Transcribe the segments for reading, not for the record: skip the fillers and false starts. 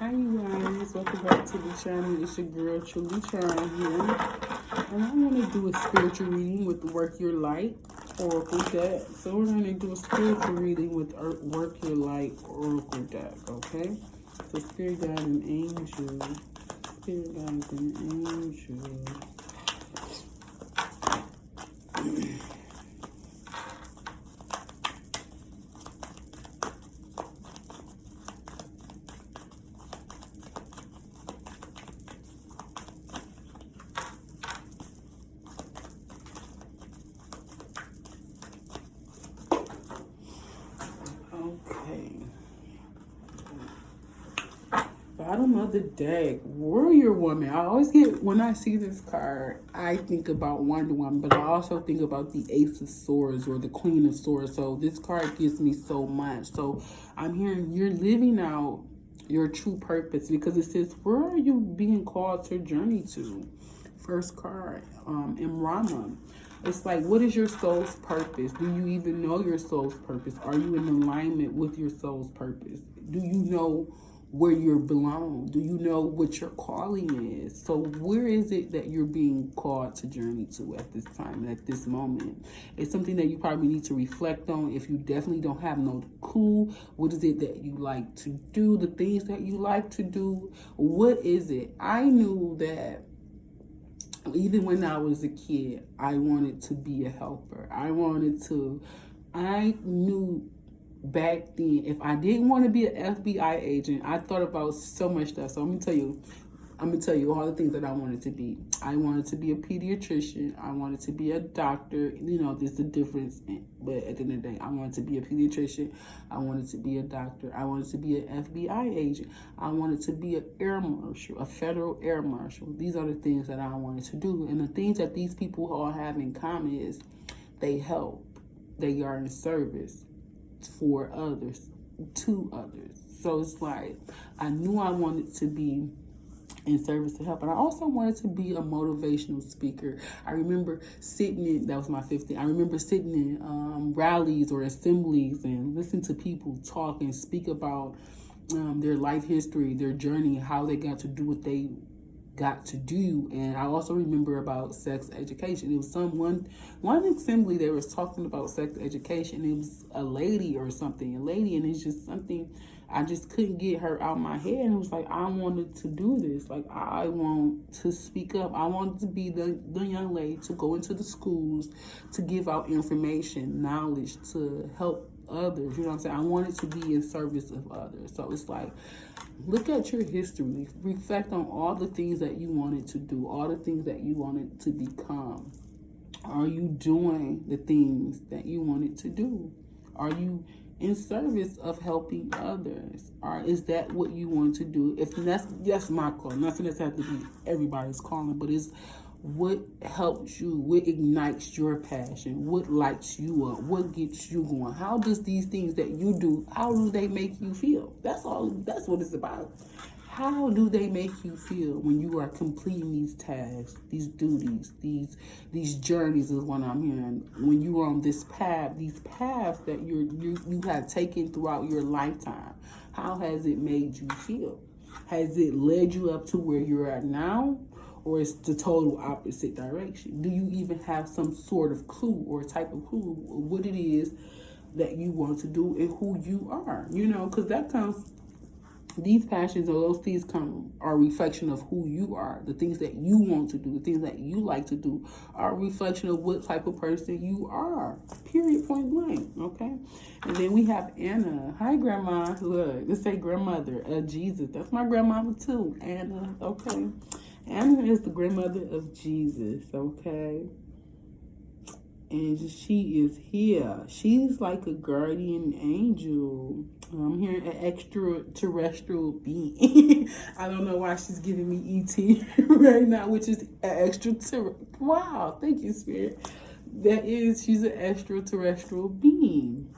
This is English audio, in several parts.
Hi you guys, welcome back to the channel. It's your girl Truly Charm here. And I want to do a spiritual reading with the Work Your Light Oracle deck. So we're going to do a spiritual reading with Work Your Light Oracle deck, okay? So Spirit Guide and Angel. Spirit Guide and Angel. Okay. Bottom of the deck, Warrior Woman. I always get, when I see this card, I think about Wonder Woman, but I also think about the Ace of Swords or the Queen of Swords. So this card gives me so much. So I'm hearing you're living out your true purpose, because it says, where are you being called to journey to? First card, Imrama. It's like, what is your soul's purpose? Do you even know your soul's purpose? Are you in alignment with your soul's purpose? Do you know where you belong? Do you know what your calling is? So where is it that you're being called to journey to at this time, at this moment? It's something that you probably need to reflect on. If you definitely don't have no clue, what is it that you like to do? The things that you like to do, what is it? I knew that even when I was a kid, I wanted to be a helper. I knew back then, if I didn't want to be an FBI agent, I thought about so much stuff. So I'm gonna tell you all the things that I wanted to be. I wanted to be a pediatrician. I wanted to be a doctor. You know, there's a difference. But at the end of the day, I wanted to be a pediatrician. I wanted to be a doctor. I wanted to be an FBI agent. I wanted to be an air marshal, a federal air marshal. These are the things that I wanted to do. And the things that these people all have in common is they help. They are in service for others, to others. So it's like, I knew I wanted to be in service to help. And I also wanted to be a motivational speaker. I remember sitting in, that was my 15th, I remember sitting in rallies or assemblies and listening to people talk and speak about their life history, their journey, how they got to do what they got to do. And I also remember about sex education. It was one assembly they was talking about sex education. It was a lady, and it's just something I just couldn't get her out of my head. And it was like, I wanted to do this. Like, I want to speak up. I wanted to be the young lady to go into the schools to give out information, knowledge, to help others. You know what I'm saying? I wanted to be in service of others. So it's like, look at your history. Reflect on all the things that you wanted to do, all the things that you wanted to become. Are you doing the things that you wanted to do? Are you in service of helping others? Or is that what you want to do? If that's my call. Nothing that's have to be everybody's calling, but it's what helps you, what ignites your passion, what lights you up, what gets you going. How does these things that you do, how do they make you feel? That's what it's about. How do they make you feel when you are completing these tasks, these duties, these journeys is what I'm hearing. When you are on this path, these paths that you have taken throughout your lifetime, how has it made you feel? Has it led you up to where you're at now? Or it's the total opposite direction? Do you even have some sort of clue or type of clue what it is that you want to do and who you are? You know, because that comes, these passions or those things are a reflection of who you are. The things that you want to do, the things that you like to do are a reflection of what type of person you are. Period, point blank, okay? And then we have Anna. Hi, Grandma. Look, let's say grandmother of Jesus. That's my grandmama too, Anna, okay? Anna is the grandmother of Jesus, okay? And she is here. She's like a guardian angel. I'm hearing an extraterrestrial being. I don't know why she's giving me ET right now, which is an extraterrestrial. Wow, thank you, Spirit. She's an extraterrestrial being.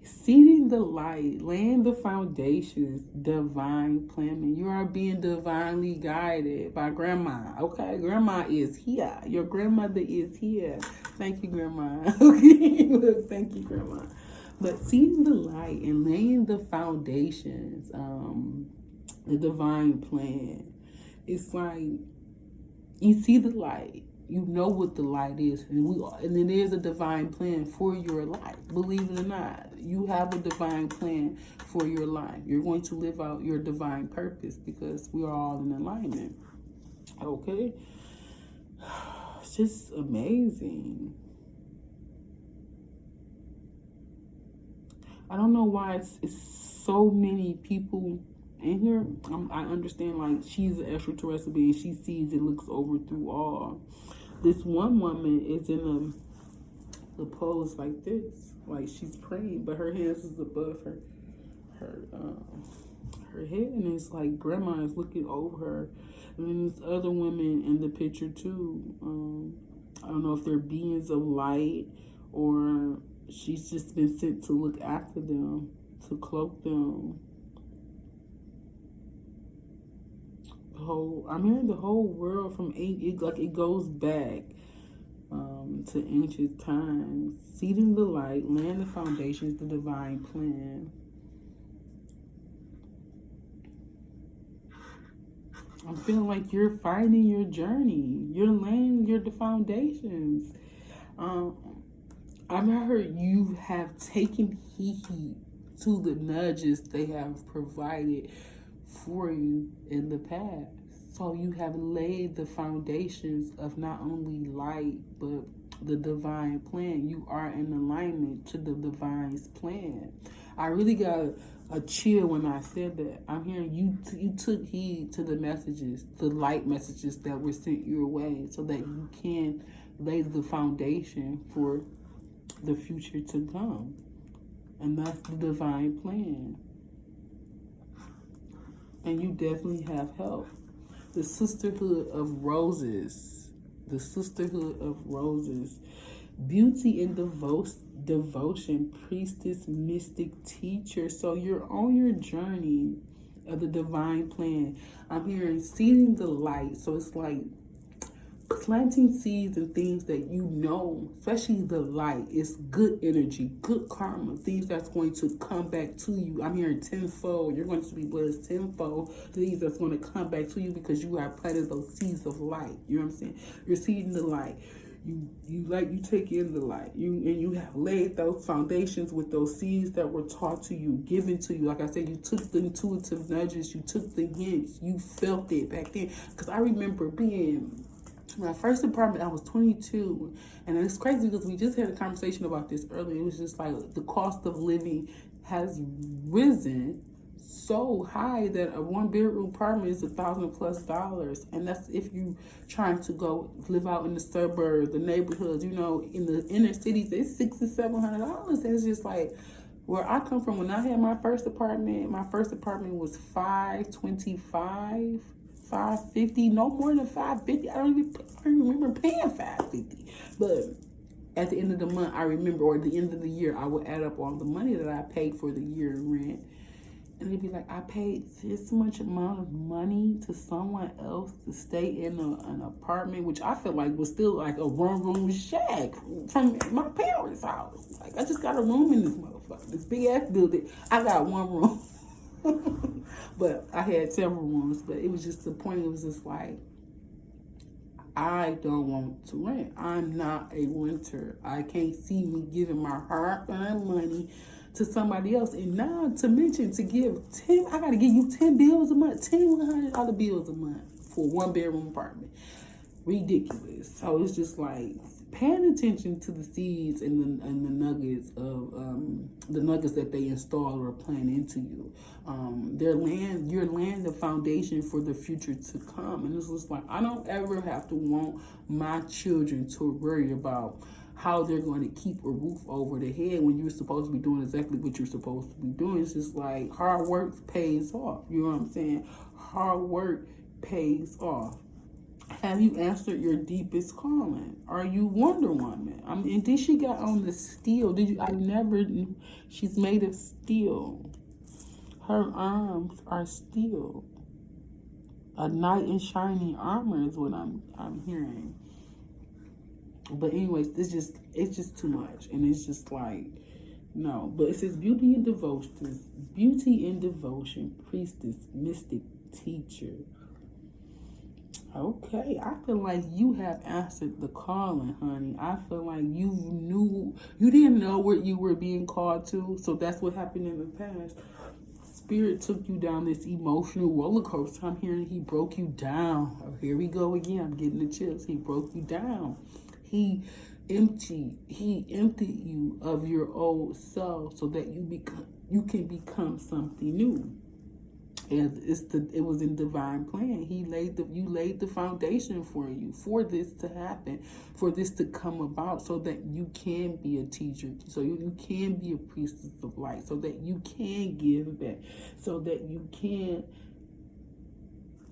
Seeding the light, laying the foundations, divine planning. You are being divinely guided by Grandma. Okay, Grandma is here. Your grandmother is here. Thank you, Grandma. Okay, look, thank you, Grandma. But seeing the light and laying the foundations, the divine plan. It's like you see the light. You know what the light is, and it is a divine plan for your life. Believe it or not, you have a divine plan for your life. You're going to live out your divine purpose because we are all in alignment. Okay, it's just amazing. I don't know why it's so many people in here. I understand, like, she's an extraterrestrial being. She sees and looks over through all. This one woman is in a pose like this, like she's praying, but her hands is above her head, and it's like grandma is looking over her. And then there's other women in the picture too. I don't know if they're beings of light or she's just been sent to look after them, to cloak them. I'm hearing the whole world from it goes back to ancient times. Seeding the light, laying the foundations, the divine plan. I'm feeling like you're finding your journey. You're laying the foundations. I've heard you have taken heed to the nudges they have provided for you in the past. So you have laid the foundations of not only light, but the divine plan. You are in alignment to the divine's plan. I really got a chill when I said that. I'm hearing you took heed to the messages, the light messages that were sent your way, so that you can lay the foundation for the future to come. And that's the divine plan. And you definitely have help. The Sisterhood of Roses. The Sisterhood of Roses. Beauty and devotion, priestess, mystic, teacher. So you're on your journey of the divine plan. I'm hearing seeing the light. So it's like planting seeds and things that you know, especially the light, is good energy, good karma, things that's going to come back to you. I'm hearing tenfold. You're going to be blessed tenfold. Things that's going to come back to you because you have planted those seeds of light. You know what I'm saying? You're seeing the light. You take in the light. You have laid those foundations with those seeds that were taught to you, given to you. Like I said, you took the intuitive nudges, you took the hints, you felt it back then. Because I remember being my first apartment, I was 22, and it's crazy because we just had a conversation about this earlier. It was just like the cost of living has risen so high that a 1-bedroom apartment is $1,000+, and that's if you trying to go live out in the suburbs, the neighborhoods. You know, in the inner cities, it's $600 to $700. And it's just like where I come from. When I had my first apartment was $525. $550, no more than $550. I don't even remember paying $550. But at the end of the month, I remember, or at the end of the year, I would add up all the money that I paid for the year rent. And it'd be like, I paid this much amount of money to someone else to stay in an apartment, which I felt like was still like a one-room shack from my parents' house. Like, I just got a room in this motherfucker, this big-ass building. I got one room. But I had several rooms, but it was just the point. It was just like, I don't want to rent. I'm not a renter. I can't see me giving my hard-earned money to somebody else. And now, to mention, to give 10, I got to give you 10 bills a month, $1,000 bills a month for a 1-bedroom apartment. Ridiculous. So it's just like paying attention to the seeds and the nuggets of the nuggets that they install or plant into you. You're laying the foundation for the future to come. And it's just like, I don't ever have to want my children to worry about how they're going to keep a roof over their head when you're supposed to be doing exactly what you're supposed to be doing. It's just like hard work pays off. You know what I'm saying? Hard work pays off. Have you answered your deepest calling? Are you Wonder Woman? And then she got on the steel. I never knew she's made of steel. Her arms are steel. A knight in shining armor is what I'm hearing. But anyways, it's just too much. And it's just like, No, but it says beauty and devotion. Beauty and devotion. Priestess, mystic, teacher. Okay, I feel like you have answered the calling, honey. I feel like you didn't know what you were being called to, so that's what happened in the past. Spirit took you down this emotional roller coaster. I'm hearing he broke you down. Oh, here we go again. I'm getting the chills. He broke you down. He emptied you of your old self so that you can become something new. And it was in divine plan. You laid the foundation for this to happen, for this to come about, so that you can be a teacher, so you can be a priestess of light, so that you can give back, so that you can,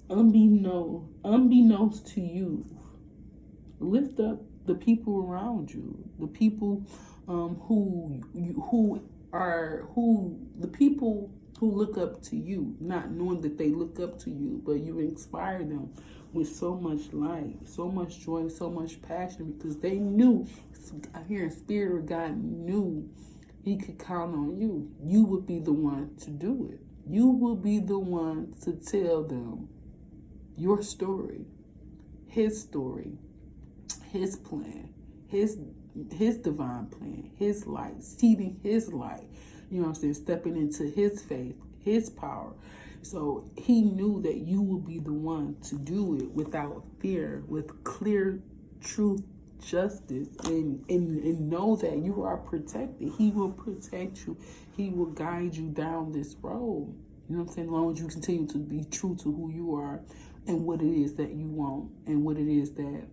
unbeknownst to you, lift up the people around you, the people the people who look up to you, not knowing that they look up to you, but you inspire them with so much light, so much joy, so much passion, because they knew, I hear Spirit of God knew he could count on you. You would be the one to do it. You will be the one to tell them your story, his plan, his divine plan, his light, seeding his light. You know what I'm saying? Stepping into his faith, his power. So he knew that you would be the one to do it without fear, with clear truth, justice, and know that you are protected. He will protect you. He will guide you down this road. You know what I'm saying? As long as you continue to be true to who you are and what it is that you want and what it is that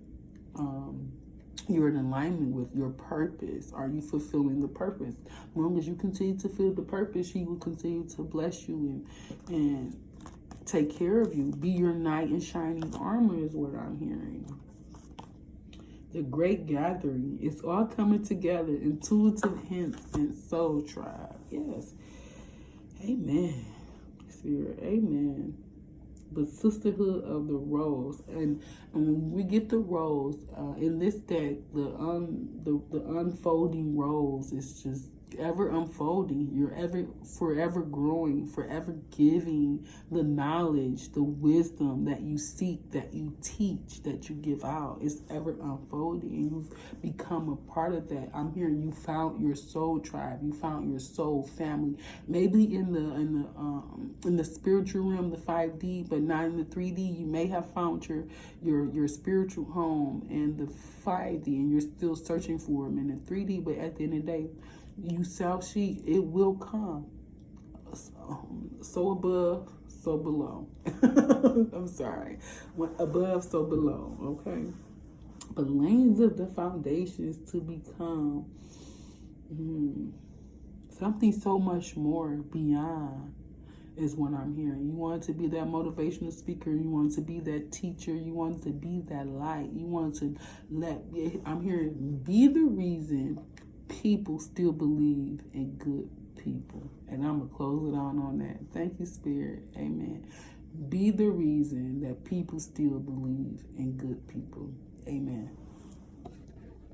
you're in alignment with your purpose. Are you fulfilling the purpose? As long as you continue to fulfill the purpose, he will continue to bless you and take care of you. Be your knight in shining armor is what I'm hearing. The great gathering. It's all coming together. Intuitive hints and soul tribe. Yes. Amen. Spirit. Amen. The sisterhood of the rose, and when we get the rose in this deck, the unfolding rose is just ever unfolding. You're forever growing, forever giving the knowledge, the wisdom that you seek, that you teach, that you give out. It's ever unfolding, and you've become a part of that. I'm hearing you found your soul tribe, you found your soul family, maybe in the spiritual realm, the 5D, but not in the 3D. You may have found your spiritual home in the 5D, and you're still searching for them in the 3D. But at the end of the day, you shall see, it will come. So above, so below. I'm sorry. Above, so below. Okay. But laying of the foundations to become something so much more beyond is what I'm hearing. You want to be that motivational speaker. You want to be that teacher. You want to be that light. You want to I'm hearing, be the reason people still believe in good people. And I'm going to close it on that. Thank you, Spirit. Amen. Be the reason that people still believe in good people. Amen.